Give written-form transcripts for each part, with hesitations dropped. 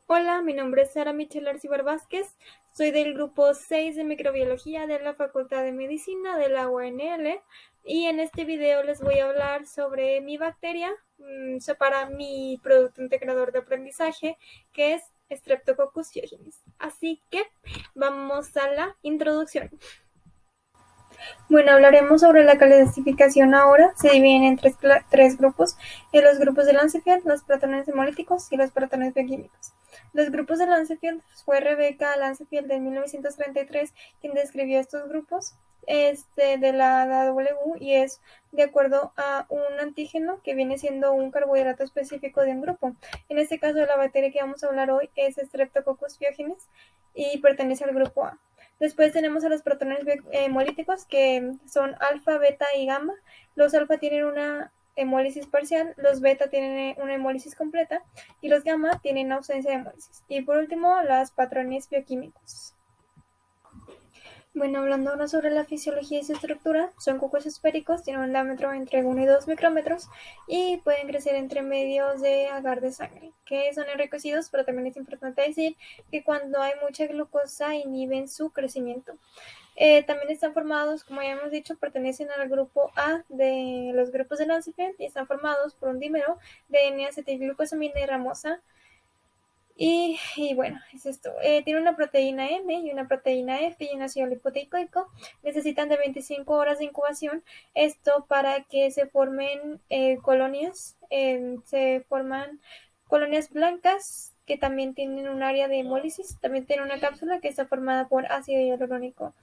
Hola, mi nombre es Sara Michelle Arcibar Vázquez, soy del grupo 6 de microbiología de la Facultad de Medicina de la UNL y en este video les voy a hablar sobre mi bacteria, para mi producto integrador de aprendizaje, que es Streptococcus pyogenes. Así que vamos a la introducción. Bueno, hablaremos sobre la clasificación ahora. Se dividen en tres grupos: los grupos de Lancefield, los protones hemolíticos y los protones bioquímicos. Los grupos de Lancefield fue Rebecca Lancefield de 1933 quien describió estos grupos de la W, y es de acuerdo a un antígeno que viene siendo un carbohidrato específico de un grupo. En este caso, la bacteria que vamos a hablar hoy es Streptococcus pyogenes y pertenece al grupo A. Después tenemos a los protones hemolíticos, que son alfa, beta y gamma. Los alfa tienen una hemólisis parcial, los beta tienen una hemólisis completa y los gamma tienen ausencia de hemólisis. Y por último, los patrones bioquímicos. Bueno, hablando ahora sobre la fisiología y su estructura, son cucos esféricos, tienen un diámetro entre 1 y 2 micrómetros y pueden crecer entre medios de agar de sangre, que son enriquecidos, pero también es importante decir que cuando hay mucha glucosa inhiben su crecimiento. También están formados, como ya hemos dicho, pertenecen al grupo A de los grupos de Lancefield y están formados por un dímero de N-acetilglucosamina y ramosa. Y bueno, es esto. Tiene una proteína M y una proteína F y un ácido lipoproteico. Necesitan de 25 horas de incubación. Esto para que se formen colonias. Se forman colonias blancas que también tienen un área de hemólisis. También tiene una cápsula que está formada por ácido hialurónico.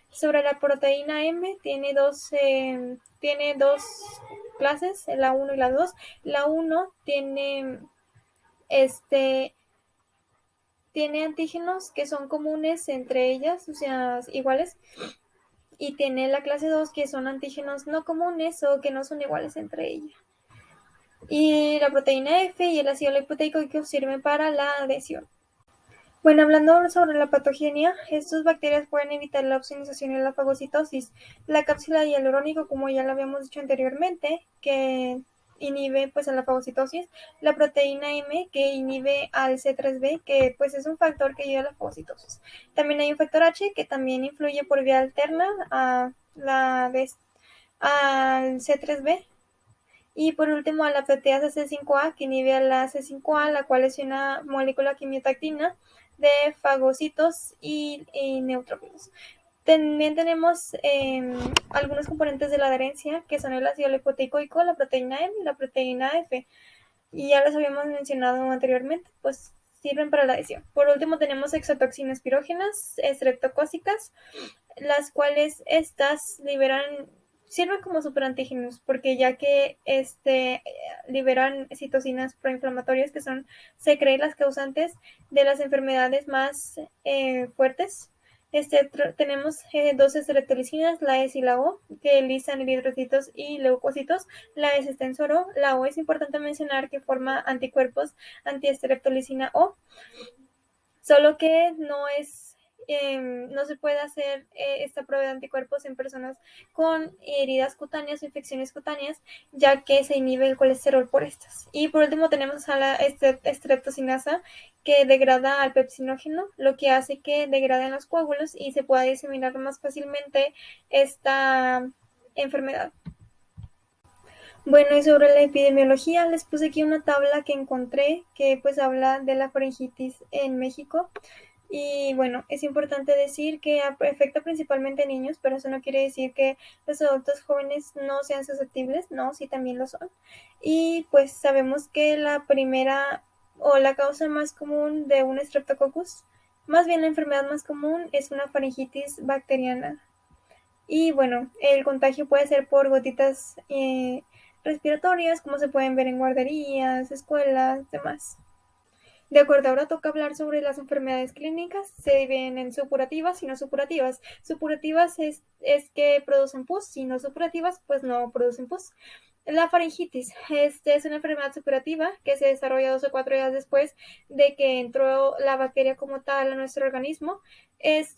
Sobre la proteína M, tiene dos clases, la 1 y la 2. La 1 este, tiene antígenos que son comunes entre ellas, o sea, iguales, y tiene la clase 2 que son antígenos no comunes o que no son iguales entre ellas. Y la proteína F y el ácido lipoproteico sirven para la adhesión. Bueno, hablando sobre la patogenia, estas bacterias pueden evitar la opsonización y la fagocitosis. La cápsula hialurónico, como ya lo habíamos dicho anteriormente, que inhibe pues a la fagocitosis, la proteína M que inhibe al C3b, que pues es un factor que ayuda a la fagocitosis. También hay un factor H que también influye por vía alterna al C3b. Y por último, a la proteasa C5a, que inhibe a la C5a, la cual es una molécula quimiotactina de fagocitos y neutrófilos. También tenemos algunos componentes de la adherencia, que son el ácido lipoproteico, la proteína M y la proteína F. Y ya los habíamos mencionado anteriormente, pues sirven para la adhesión. Por último, tenemos exotoxinas pirógenas, estreptocócicas, las cuales estas sirven como superantígenos, porque ya que liberan citocinas proinflamatorias que se cree, las causantes de las enfermedades más fuertes. Tenemos dos estreptolicinas, la S y la O, que lisan eritrocitos y leucocitos. La S está en suero. La O es importante mencionar que forma anticuerpos antiestreptolicina O, solo que no se puede hacer esta prueba de anticuerpos en personas con heridas cutáneas o infecciones cutáneas, ya que se inhibe el colesterol por estas. Y por último tenemos a la estreptocinasa, que degrada al pepsinógeno, lo que hace que degraden los coágulos y se pueda diseminar más fácilmente esta enfermedad. Bueno, y sobre la epidemiología, les puse aquí una tabla que encontré que pues habla de la faringitis en México. Y bueno, es importante decir que afecta principalmente a niños, pero eso no quiere decir que los adultos jóvenes no sean susceptibles, no, sí también lo son. Y pues sabemos que la primera o la causa más común de un Streptococcus, más bien la enfermedad más común, es una faringitis bacteriana. Y bueno, el contagio puede ser por gotitas respiratorias, como se pueden ver en guarderías, escuelas, demás. De acuerdo, ahora toca hablar sobre las enfermedades clínicas. Se dividen en supurativas y no supurativas. Supurativas es que producen pus, y no supurativas, pues no producen pus. La faringitis, es una enfermedad supurativa que se desarrolla 2 o 4 días después de que entró la bacteria como tal a nuestro organismo.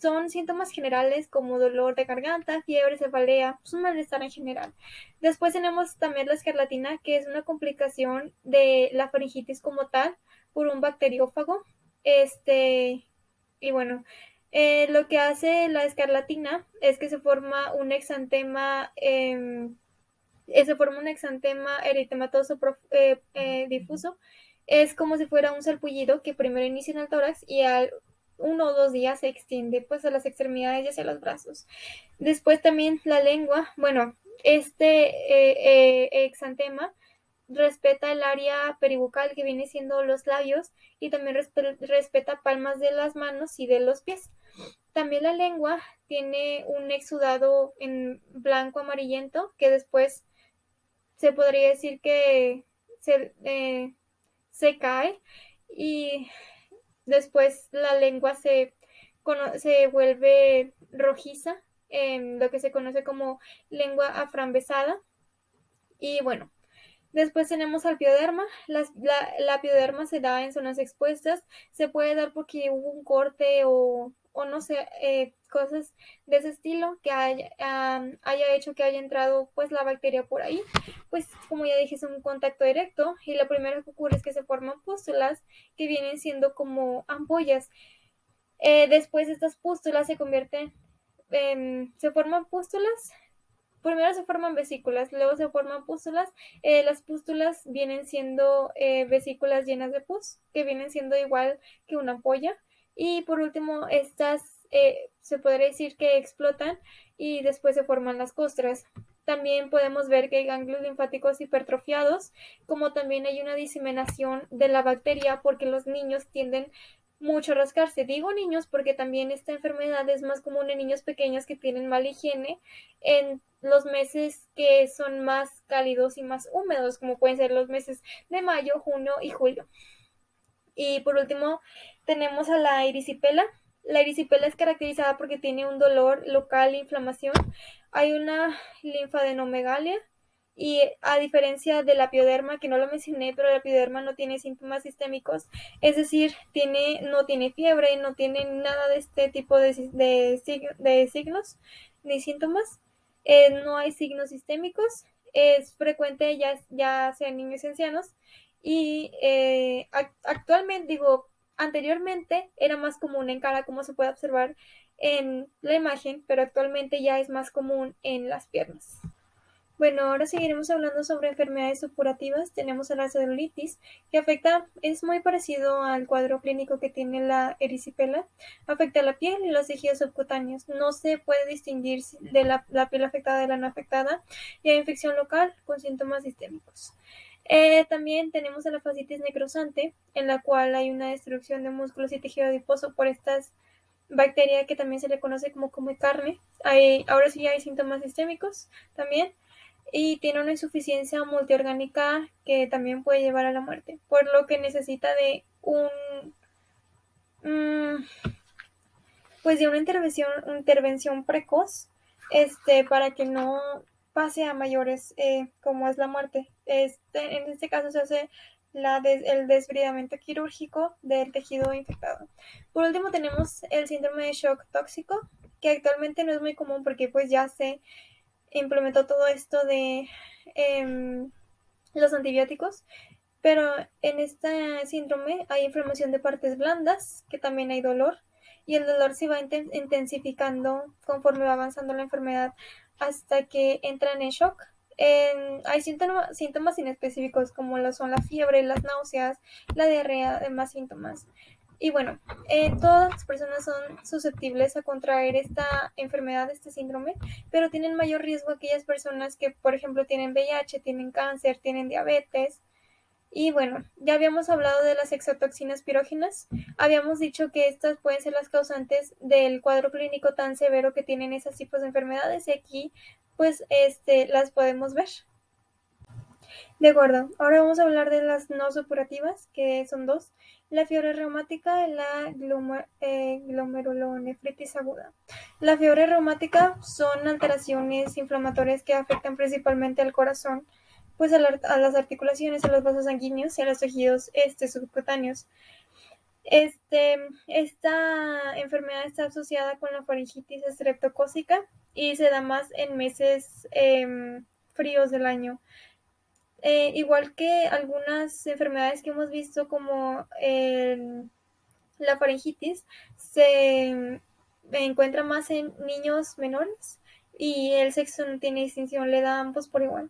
Son síntomas generales como dolor de garganta, fiebre, cefalea, pues un malestar en general. Después tenemos también la escarlatina, que es una complicación de la faringitis como tal por un bacteriófago. Y bueno, lo que hace la escarlatina es que se forma un exantema, eritematoso difuso. Es como si fuera un sarpullido que primero inicia en el tórax y al 1 o 2 días se extiende pues a las extremidades y hacia los brazos. Después también la lengua, bueno, exantema respeta el área peribucal que viene siendo los labios y también respeta palmas de las manos y de los pies. También la lengua tiene un exudado en blanco amarillento que después se podría decir que se cae y después la lengua se vuelve rojiza, en lo que se conoce como lengua aframbesada. Y bueno, después tenemos al pioderma. La pioderma se da en zonas expuestas. Se puede dar porque hubo un corte o no sé, cosas de ese estilo que haya hecho que haya entrado pues la bacteria por ahí. Pues como ya dije, es un contacto directo y lo primero que ocurre es que se forman pústulas que vienen siendo como ampollas. Después estas pústulas se forman pústulas. Primero se forman vesículas, luego se forman pústulas. Las pústulas vienen siendo vesículas llenas de pus, que vienen siendo igual que una ampolla. Y por último, estas se podría decir que explotan y después se forman las costras. También podemos ver que hay ganglios linfáticos hipertrofiados, como también hay una diseminación de la bacteria porque los niños tienden mucho a rascarse. Digo niños porque también esta enfermedad es más común en niños pequeños que tienen mala higiene en los meses que son más cálidos y más húmedos, como pueden ser los meses de mayo, junio y julio. Y por último, tenemos a la erisipela. La erisipela es caracterizada porque tiene un dolor local e inflamación. Hay una linfadenomegalia y a diferencia de la pioderma, que no lo mencioné, pero la pioderma no tiene síntomas sistémicos, es decir, no tiene fiebre, no tiene nada de este tipo de signos ni síntomas. No hay signos sistémicos. Es frecuente ya sea en niños y ancianos y actualmente, digo, anteriormente era más común en cara, como se puede observar en la imagen, pero actualmente ya es más común en las piernas. Bueno, ahora seguiremos hablando sobre enfermedades supurativas. Tenemos a la celulitis, que es muy parecido al cuadro clínico que tiene la erisipela. Afecta la piel y los tejidos subcutáneos. No se puede distinguir de la piel afectada de la no afectada. Y hay infección local con síntomas sistémicos. También tenemos a la fascitis necrosante, en la cual hay una destrucción de músculos y tejido adiposo por estas bacterias que también se le conoce como come carne. Ahora sí hay síntomas sistémicos también y tiene una insuficiencia multiorgánica que también puede llevar a la muerte, por lo que necesita de mm, pues de una intervención precoz, para que no pase a mayores, como es la muerte. En este caso se hace el desbridamiento quirúrgico del tejido infectado. Por último tenemos el síndrome de shock tóxico, que actualmente no es muy común porque pues ya se implementó todo esto de los antibióticos, pero en este síndrome hay inflamación de partes blandas, que también hay dolor, y el dolor se va intensificando conforme va avanzando la enfermedad hasta que entran en shock. Hay síntomas inespecíficos como lo son la fiebre, las náuseas, la diarrea, demás síntomas. Y bueno, todas las personas son susceptibles a contraer esta enfermedad, este síndrome, pero tienen mayor riesgo aquellas personas que, por ejemplo, tienen VIH, tienen cáncer, tienen diabetes. Y bueno, ya habíamos hablado de las exotoxinas pirógenas. Habíamos dicho que estas pueden ser las causantes del cuadro clínico tan severo que tienen esos tipos de enfermedades y aquí pues las podemos ver. De acuerdo, ahora vamos a hablar de las no supurativas, que son dos: la fiebre reumática y la glomerulonefritis aguda. La fiebre reumática son alteraciones inflamatorias que afectan principalmente al corazón, pues a las articulaciones, a los vasos sanguíneos y a los tejidos subcutáneos. Esta enfermedad está asociada con la faringitis estreptocócica y se da más en meses fríos del año. Igual que algunas enfermedades que hemos visto como La faringitis se encuentra más en niños menores y el sexo no tiene distinción, le da a ambos por igual.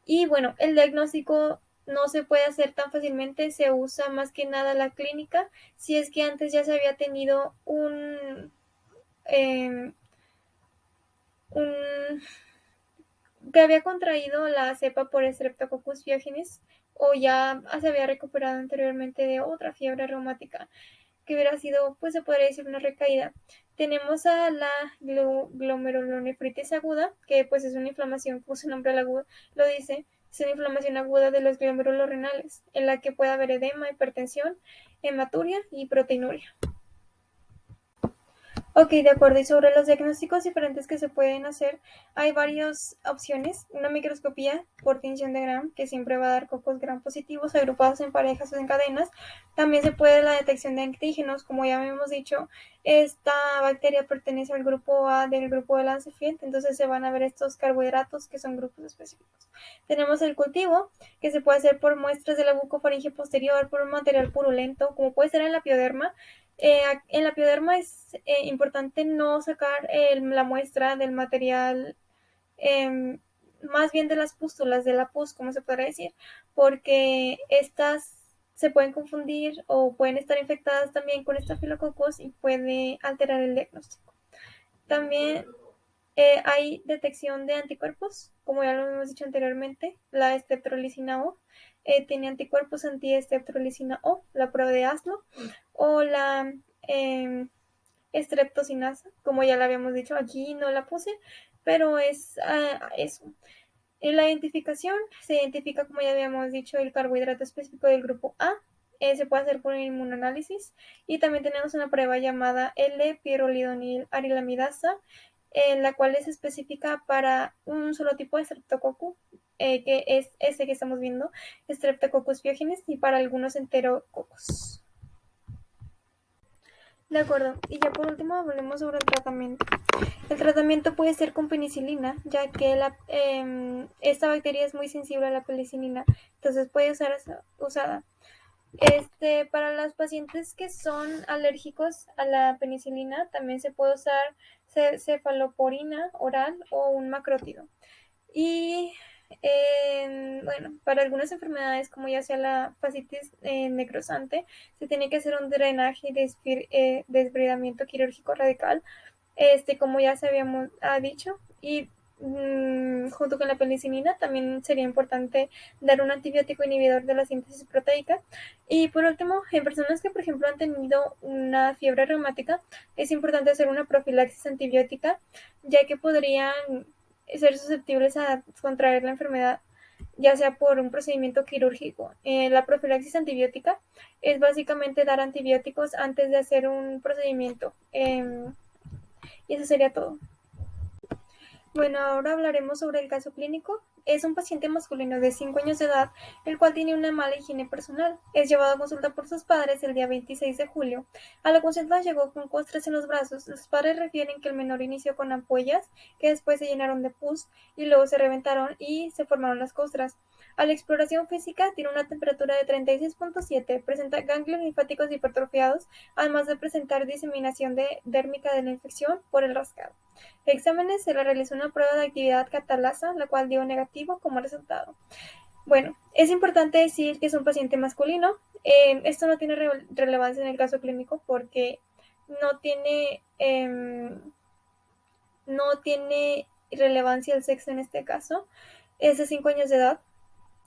Y bueno, el diagnóstico no se puede hacer tan fácilmente, se usa más que nada la clínica, si es que antes ya se había tenido eh, un que había contraído la cepa por Streptococcus pyogenes o ya se había recuperado anteriormente de otra fiebre reumática que hubiera sido, pues se podría decir, una recaída. Tenemos a la glomerulonefritis aguda, que pues es una inflamación, como su nombre lo dice, es una inflamación aguda de los glómerulos renales, en la que puede haber edema, hipertensión, hematuria y proteinuria. Ok, de acuerdo. Y sobre los diagnósticos diferentes que se pueden hacer, hay varias opciones. Una microscopía por tinción de Gram, que siempre va a dar cocos Gram positivos agrupados en parejas o en cadenas. También se puede la detección de antígenos, como ya hemos dicho, esta bacteria pertenece al grupo A del grupo de Lancefield, entonces se van a ver estos carbohidratos que son grupos específicos. Tenemos el cultivo, que se puede hacer por muestras de la bucofaringe posterior, por un material purulento, como puede ser en la pioderma. En la pioderma es importante no sacar la muestra del material, eh, más bien de las pústulas, de la pus, como se podría decir, porque estas se pueden confundir o pueden estar infectadas también con estafilococos y puede alterar el diagnóstico. También hay detección de anticuerpos, como ya lo hemos dicho anteriormente, la streptolicina O tiene anticuerpos anti-streptolicina O, la prueba de ASLO, o la eh, streptocinasa, como ya la habíamos dicho, aquí no la puse, pero es eso. En la identificación se identifica, como ya habíamos dicho, el carbohidrato específico del grupo A. Se puede hacer por inmunoanálisis y también tenemos una prueba llamada L-pirrolidonil arilamidasa, en la cual es específica para un solo tipo de streptococcus, que es ese que estamos viendo, Streptococcus pyogenes, y para algunos enterococos. De acuerdo, y ya por último hablemos sobre el tratamiento. El tratamiento puede ser con penicilina, ya que esta bacteria es muy sensible a la penicilina, entonces puede ser usada. Para los pacientes que son alérgicos a la penicilina, también se puede usar cefalosporina oral o un macrótido. Y bueno, para algunas enfermedades, como ya sea la fascitis necrosante, se tiene que hacer un drenaje y desbridamiento quirúrgico radical, como ya se habíamos dicho, y junto con la penicilina también sería importante dar un antibiótico inhibidor de la síntesis proteica. Y por último, en personas que por ejemplo han tenido una fiebre reumática, es importante hacer una profilaxis antibiótica, ya que podrían ser susceptibles a contraer la enfermedad, ya sea por un procedimiento quirúrgico. La profilaxis antibiótica es básicamente dar antibióticos antes de hacer un procedimiento. Y eso sería todo. Bueno, ahora hablaremos sobre el caso clínico. Es un paciente masculino de 5 años de edad, el cual tiene una mala higiene personal. Es llevado a consulta por sus padres el día 26 de julio. A la consulta llegó con costras en los brazos. Los padres refieren que el menor inició con ampollas, que después se llenaron de pus y luego se reventaron y se formaron las costras. A la exploración física tiene una temperatura de 36.7, presenta ganglios linfáticos hipertrofiados, además de presentar diseminación dérmica de la infección por el rascado. Exámenes se le realizó una prueba de actividad catalasa, la cual dio negativo como resultado. Bueno, es importante decir que es un paciente masculino. Esto no tiene relevancia en el caso clínico porque no tiene, no tiene relevancia el sexo en este caso. Es de 5 años de edad.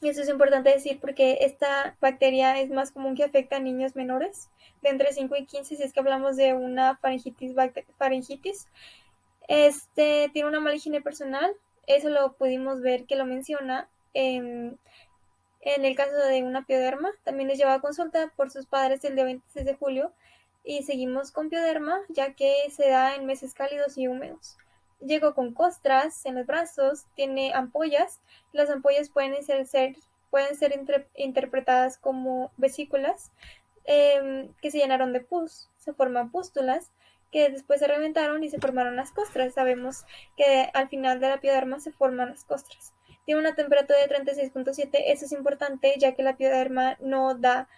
Y eso es importante decir porque esta bacteria es más común que afecta a niños menores de entre 5 y 15 si es que hablamos de una faringitis. Tiene una mala higiene personal, eso lo pudimos ver que lo menciona en el caso de una pioderma. También les lleva a consulta por sus padres el día 26 de julio y seguimos con pioderma ya que se da en meses cálidos y húmedos. Llegó con costras en los brazos, tiene ampollas. Las ampollas pueden ser interpretadas como vesículas que se llenaron de pus, se forman pústulas que después se reventaron y se formaron las costras. Sabemos que al final de la pioderma se forman las costras. Tiene una temperatura de 36.7, eso es importante ya que la pioderma no da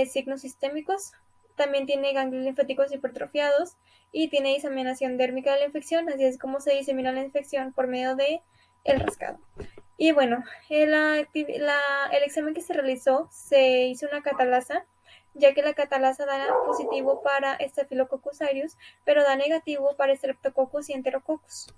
signos sistémicos También tiene ganglios linfáticos hipertrofiados y tiene diseminación dérmica de la infección, así es como se disemina la infección por medio de el rascado. Y bueno, el examen que se realizó se hizo una catalasa, ya que la catalasa da positivo para Staphylococcus aureus, pero da negativo para Streptococcus y Enterococcus.